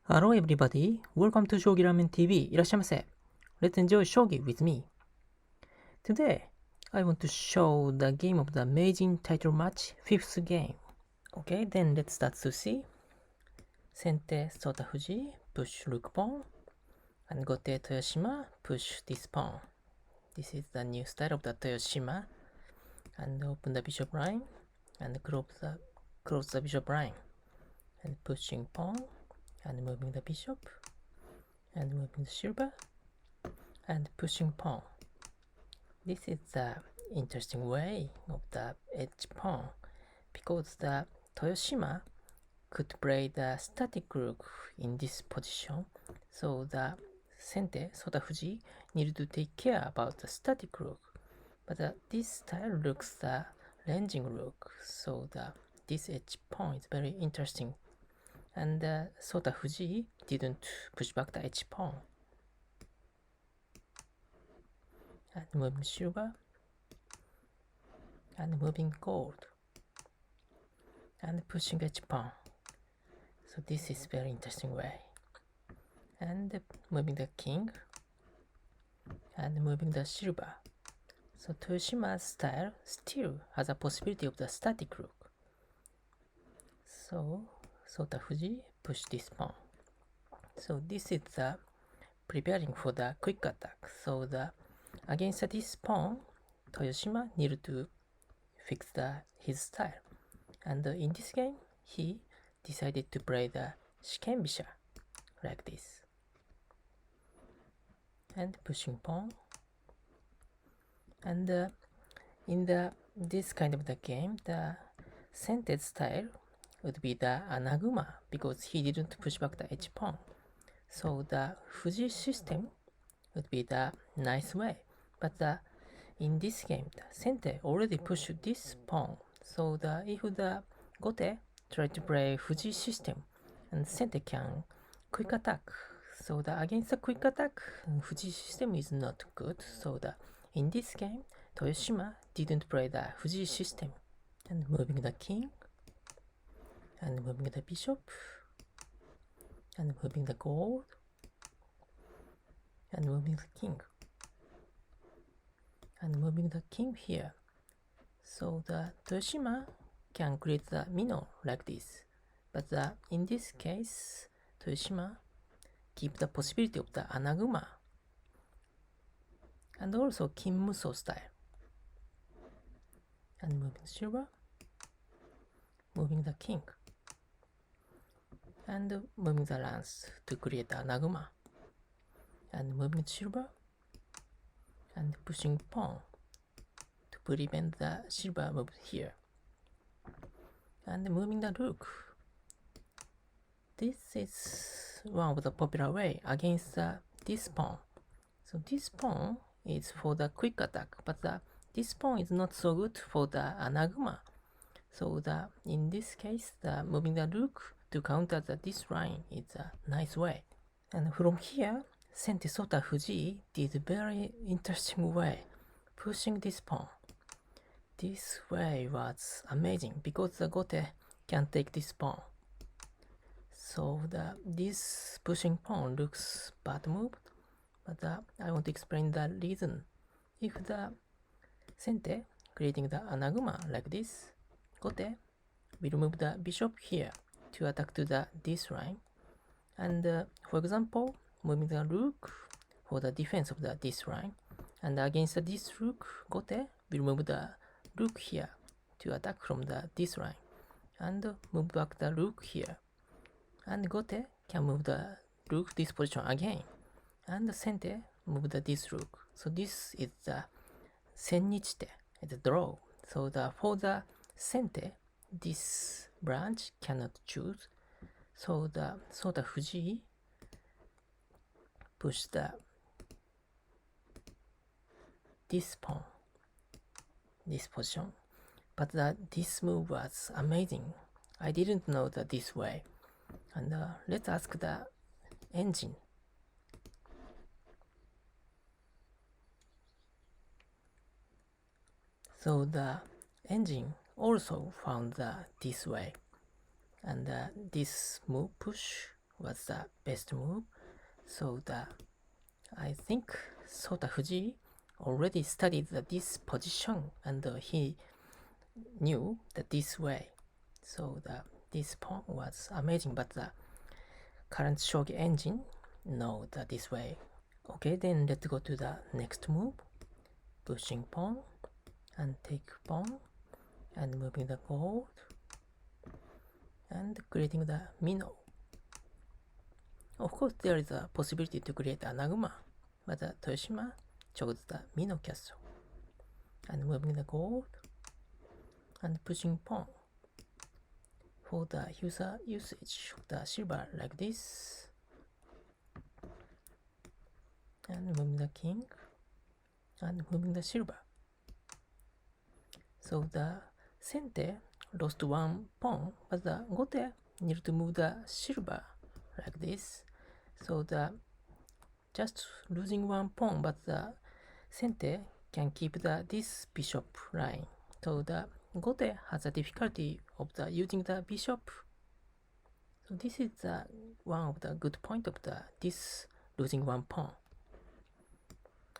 Hello everybody, welcome to Shogi Ramen TV. いらっしゃいませ. Let's enjoy shogi with me. Today, I want to show the game of the Meijin Title Match, 5th game. Okay, then let's start to see. Sente Sota Fujii, push rook pawn, and Gote Toyoshima, push this pawn. This is the new style of the Toyoshima. And open the bishop line, and close the bishop line. And pushing pawn, and moving the bishop, and moving the silver, and pushing pawn. This is the interesting way of the edge pawn, because the Toyoshima could play the static rook in this position, so the Sente Sota Fujii need to take care about the static rook. But this style looks the ranging rook, so this edge pawn is very interesting. And Sota Fujii didn't push back the edge pawn. And moving silver, and moving gold, and pushing edge pawn. So this is very interesting way. And moving the king, and moving the silver. So Toyoshima's style still has a possibility of the static rook. So Sota Fujii push this pawn. So this is the preparing for the quick attack. So against this pawn, Toyoshima need to fix his style. And in this game, he decided to play the Shikembisha like this. And pushing pawn. And in this kind of the game, the Sente's style would be the Anaguma, because he didn't push back the edge pawn. So the Fujii system would be the nice way. But in this game, the Sente already pushed this pawn. So if the Gote try to play Fujii system, and Sente can quick attack. So against the quick attack, Fujii system is not good. So in this game, Toyoshima didn't play the Fujii system. And moving the king, and moving the bishop, and moving the gold, and moving the king, and moving the king here. So Toyoshima can create the minnow like this. But in this case, Toyoshima keep the possibility of the Anaguma, and also Kim Muso style. And moving silver, moving the king, and moving the lance to create the Anaguma, and moving silver, and pushing pawn to prevent the silver move here, and moving the rook. This is one of the popular way against this pawn. So this pawn is for the quick attack, but this pawn is not so good for the Anaguma. So in this case, moving the rook to counter this line is a nice way. And from here, Sente Sota Fujii did a very interesting way, pushing this pawn. This way was amazing, because the Gote can take this pawn. So this pushing pawn looks bad move, but I want to explain the reason. If the Sente creating the Anaguma like this, Gote will move the bishop here to attack to this line. And for example, moving the rook for the defense of this line. And against this rook, Gote will move the rook here to attack from this line. And move back the rook here. And Gote can move the rook this position again. And Sente move this rook. So this is the Sennichite, the draw. So for the Sente, this branch cannot choose. So Sota Fujii push this pawn, this position. But this move was amazing. I didn't know this way. And let's ask the engine. So the engine also found this way. And this move push was the best move. So I think Sota Fujii already studied this position and he knew that this way. So this pawn was amazing, but the current shogi engine know that this way. Okay, then let's go to the next move. Pushing pawn and take pawn and moving the gold and creating the minnow. Of course, there is a possibility to create Anaguma, but Toyoshima chose the minnow castle and moving the gold and pushing pawn for the user usage of the silver like this and moving the king and moving the silver. So the Sente lost one pawn, but the Gote need to move the silver like this. So just losing one pawn, but the Sente can keep this bishop line. So the Gote has a difficulty of using the bishop. So this is one of the good point of this losing one pawn.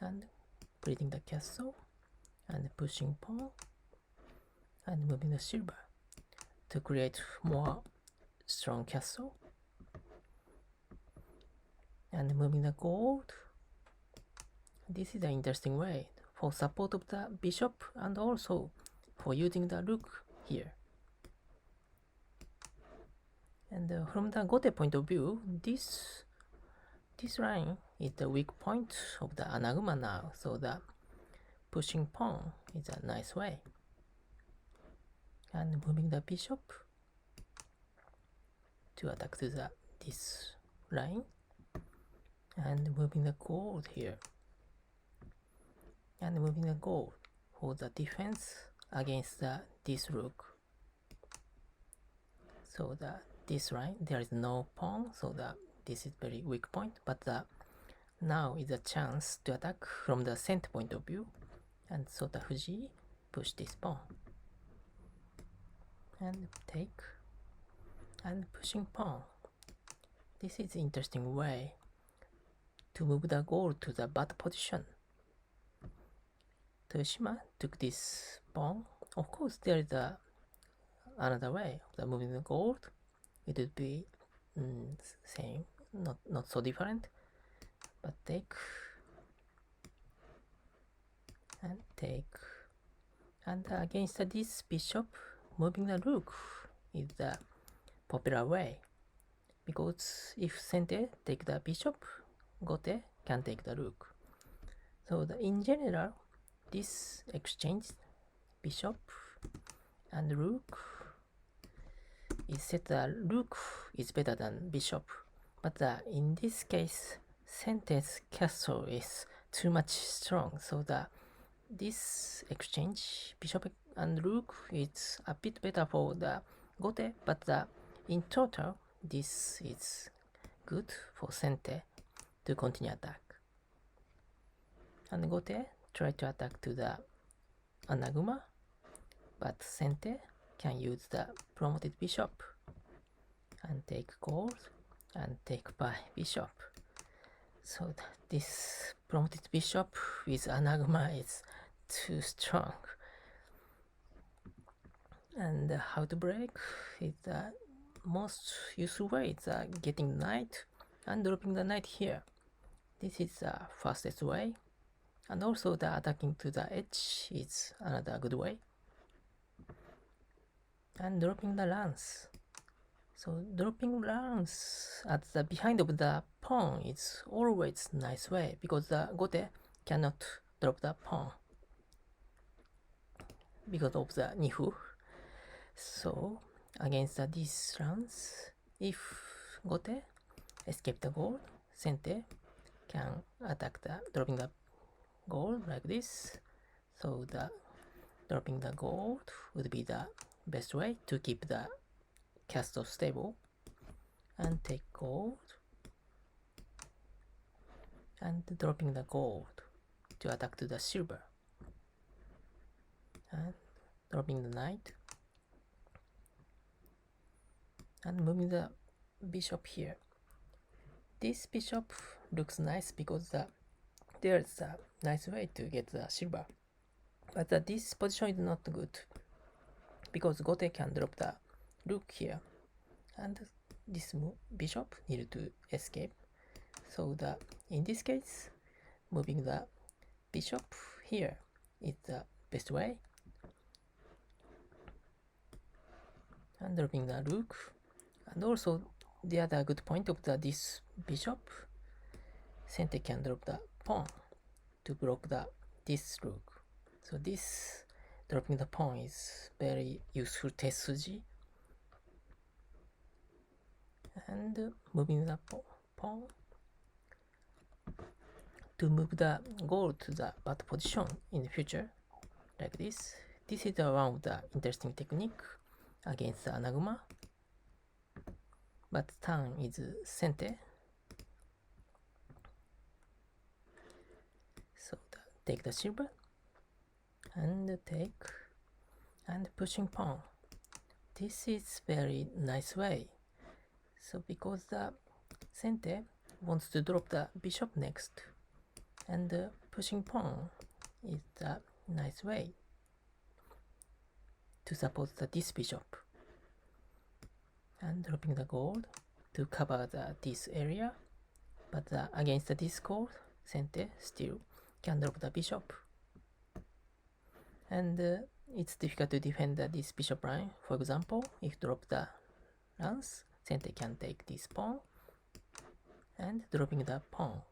And creating the castle and pushing pawn and moving the silver to create more strong castle and moving the gold. This is an interesting way for support of the bishop and also for using the rook here. And from the Gote point of view, this line is the weak point of the Anaguma now, so the pushing pawn is a nice way. And moving the bishop to attack to this line and moving the gold here and moving the gold for the defense against this rook. So this line there is no pawn, so this is very weak point, but now is a chance to attack from the center point of view, and so the Fujii push this pawn and take and pushing pawn. This is interesting way to move the gold to the bad position. Toyoshima took this pawn. Of course, there is another way of moving the gold. It would be same, not so different, but take and take. And against this bishop, moving the rook is the popular way, because if Sente take the bishop, Gote can take the rook. So in general, this exchange bishop and rook is said that rook is better than bishop, but in this case, Sente's castle is too much strong, so this exchange bishop and rook is a bit better for the Gote, but in total, this is good for Sente to continue attack. And Gote try to attack to the Anaguma, but Sente can use the promoted bishop and take gold and take by bishop. So this promoted bishop with Anaguma is too strong. And how to break is the most useful way is getting knight and dropping the knight here. This is the fastest way. And also the attacking to the edge is another good way. And dropping the lance. So dropping lance at the behind of the pawn is always nice way, because the Gote cannot drop the pawn because of the Nifu. So against this lance, if Gote escape the gold, Sente can attack the dropping the gold like this. So the dropping the gold would be the best way to keep the castle stable, and take gold and dropping the gold to attack to the silver and dropping the knight and moving the bishop here. this bishop looks nice because there's a nice way to get the silver. But this position is not good because Gote can drop the rook here, and this bishop need to escape. So in this case, moving the bishop here is the best way, and dropping the rook. And also the other good point of this bishop, Sente can drop the pawn to block this rook. So this dropping the pawn is very useful tesuji. And moving the pawn to move the gold to the bad position in the future, like this. This is one of the interesting technique against the Anaguma. But turn is Sente. So take the silver and take and pushing pawn. This is very nice way. So because the Sente wants to drop the bishop next, and pushing pawn is a nice way to support this bishop, and dropping the gold to cover this area. But against this gold, Sente still can drop the bishop, and it's difficult to defend this bishop line. For example, if drop the lance, Sente can take this pawn and dropping the pawn,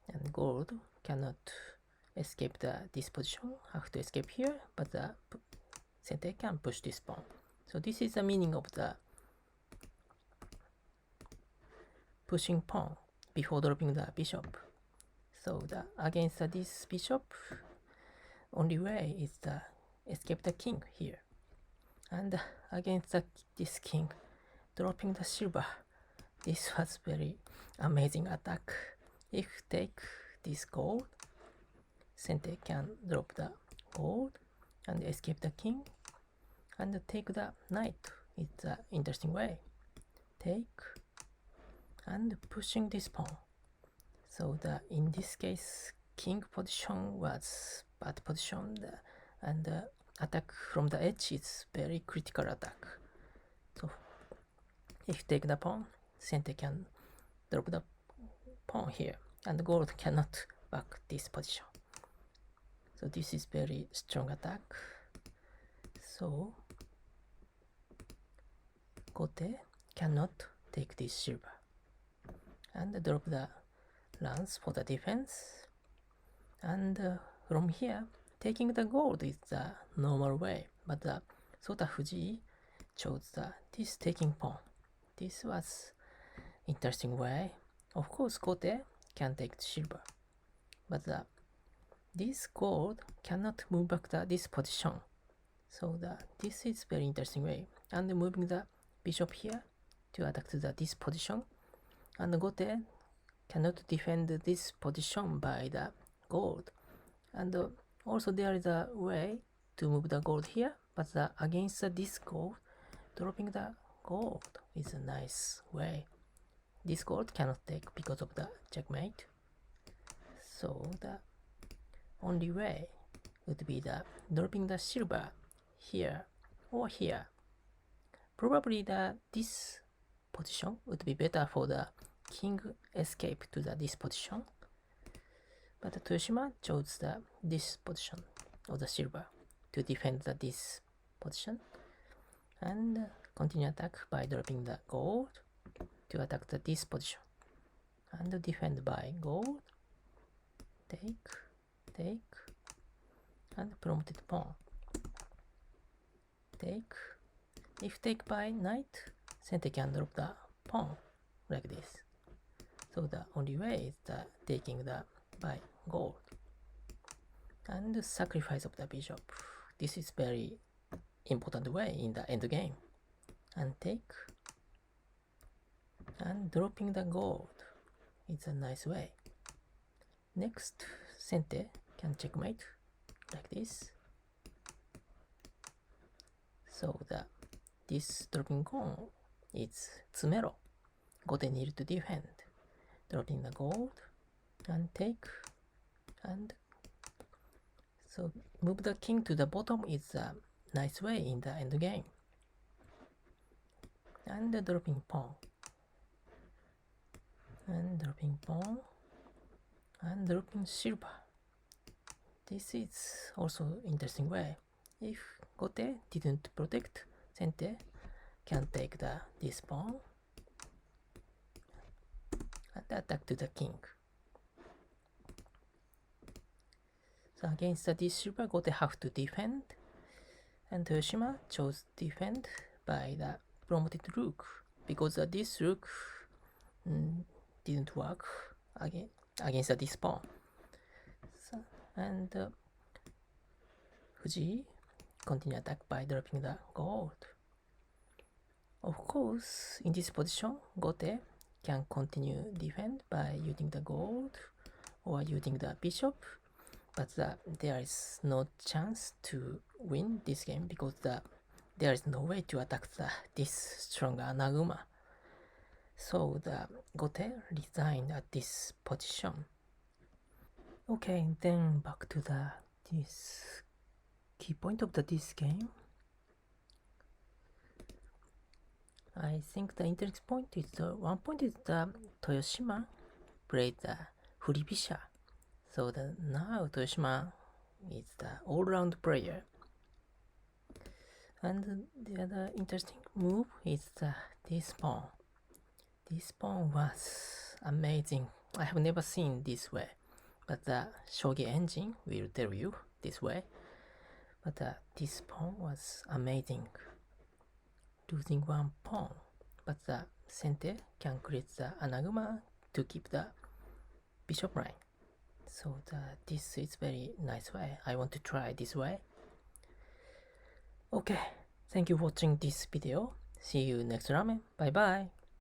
and gold cannot escape this position, have to escape here, but the Sente can push this pawn. So this is the meaning of the pushing pawn before dropping the bishop. So against this bishop, only way is to escape the king here, and against this king, dropping the silver. This was very amazing attack. If take this gold, Sente can drop the gold and escape the king, and take the knight. It's an interesting way. Take and pushing this pawn. So in this case, king position was bad position, and attack from the edge is very critical attack. So if take the pawn, Sente can drop the pawn here, and gold cannot back this position. So this is very strong attack. So Gote cannot take this silver, and drop the lance for the defense. And from here, taking the gold is the normal way, but Sota Fujii chose this taking pawn. This was interesting way. Of course, Gote can take the silver, but this gold cannot move back this position. So this is very interesting way. And moving the bishop here to attack this position, and Gote cannot defend this position by the gold. And also there is a way to move the gold here, but against this gold, dropping the gold is a nice way. This gold cannot take because of the checkmate. So the only way would be dropping the silver here or here. Probably this position would be better for the king escape to this position, but Toyoshima chose this position of the silver to defend this position, and continue attack by dropping the gold to attack this position, and defend by gold, take, and promoted pawn, take. If take by knight, Sente can drop the pawn like this. So the only way is taking by gold, and sacrifice of the bishop. This is very important way in the end game. And take, and dropping the gold is a nice way. Next, Sente can checkmate like this. So this dropping pawn is tsumero. Gote need to defend. Dropping the gold and take, and so move the king to the bottom is a nice way in the end game. And dropping pawn, and dropping pawn, and dropping silver. This is also interesting way. If Gote didn't protect, Sente can take this pawn and attack to the king. So against this silver, Gote have to defend, and Toyoshima chose defend by the promoted rook because this rook didn't work against this pawn. So, and Fujii continue attack by dropping the gold. Of course, in this position, Gote can continue defend by using the gold or using the bishop, but there is no chance to win this game because there is no way to attack this strong Anaguma. So the Gote resigned at this position. Okay, then back to this key point of this game. I think the interesting point is one point is Toyoshima played the Furibisha. So now Toyoshima is the all-round player. And the other interesting move is this pawn. This pawn was amazing. I have never seen this way, but the shogi engine will tell you this way. But this pawn was amazing. Losing one pawn, but the Sente can create the Anaguma to keep the bishop line. So this is very nice way. I want to try this way. Okay, thank you for watching this video. See you next ramen. Bye bye.